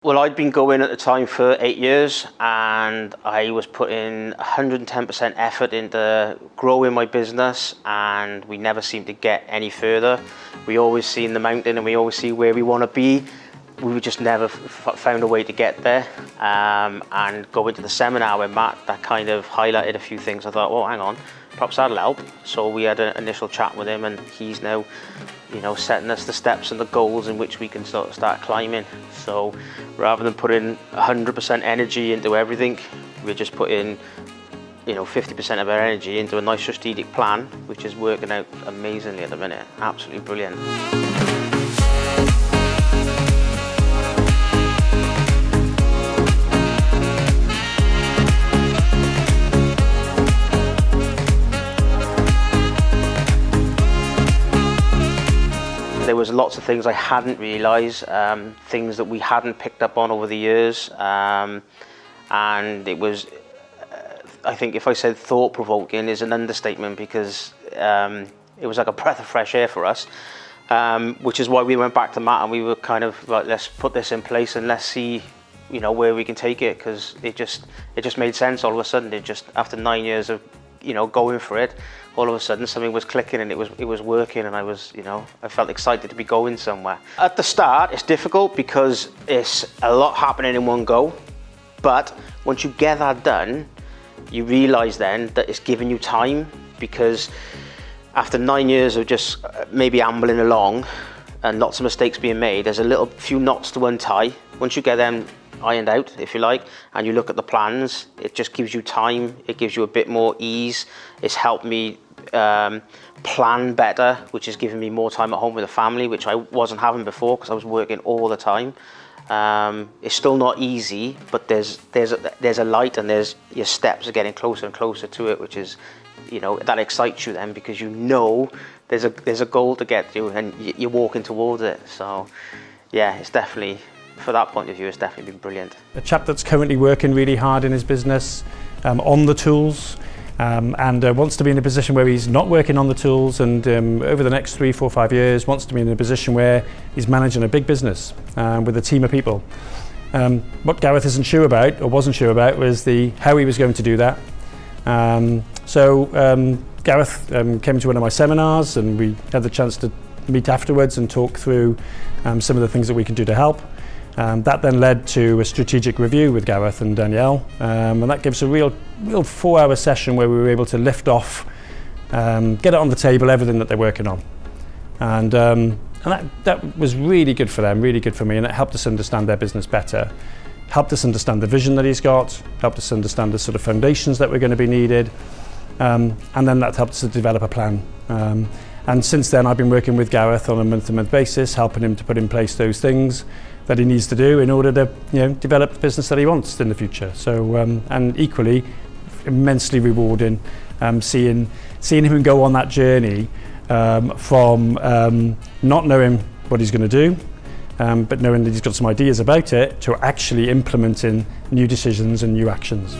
Well, I'd been going at the time for 8 years, and I was putting 110% effort into growing my business, and we never seemed to get any further. We always seen the mountain and we always see where we want to be. We just never found a way to get there. And going to the seminar with Matt, that kind of highlighted a few things. I thought, oh, hang on, perhaps that'll help. So we had an initial chat with him, and he's now, setting us the steps and the goals in which we can start climbing. So rather than putting 100% energy into everything, we're just putting 50% of our energy into a nice strategic plan, which is working out amazingly at the minute. Absolutely brilliant. There was lots of things I hadn't realised, things that we hadn't picked up on over the years, and it was, I think if I said thought-provoking is an understatement, because it was like a breath of fresh air for us, which is why we went back to Matt and we were kind of like, let's put this in place and let's see where we can take it, because it just made sense all of a sudden. It just, after 9 years of going for it, all of a sudden something was clicking and it was working, and I felt excited to be going somewhere. At the start it's difficult because it's a lot happening in one go, but once you get that done, you realise then that it's giving you time, because after 9 years of just maybe ambling along and lots of mistakes being made, there's a few knots to untie. Once you get them ironed out, if you like, and you look at the plans, it just gives you time, it gives you a bit more ease. It's helped me plan better, which is giving me more time at home with the family, which I wasn't having before because I was working all the time. It's still not easy, but there's a light, and your steps are getting closer and closer to it, which is that excites you then, because there's a goal to get to and you're walking towards it. So yeah, it's definitely, for that point of view, it's definitely been brilliant. A chap that's currently working really hard in his business, on the tools, and wants to be in a position where he's not working on the tools, and over the next 3, 4, 5 years wants to be in a position where he's managing a big business with a team of people. What Gareth isn't sure about, or wasn't sure about, was how he was going to do that. So Gareth came to one of my seminars, and we had the chance to meet afterwards and talk through some of the things that we can do to help. That then led to a strategic review with Gareth and Danielle, and that gives a real 4-hour session where we were able to lift off, get it on the table, everything that they're working on, and that was really good for them, really good for me, and it helped us understand their business better, helped us understand the vision that he's got, helped us understand the sort of foundations that were going to be needed, and then that helped us to develop a plan. And since then I've been working with Gareth on a month-to-month basis, helping him to put in place those things that he needs to do in order to develop the business that he wants in the future. So and equally immensely rewarding, seeing him go on that journey from not knowing what he's going to do, but knowing that he's got some ideas about it, to actually implementing new decisions and new actions.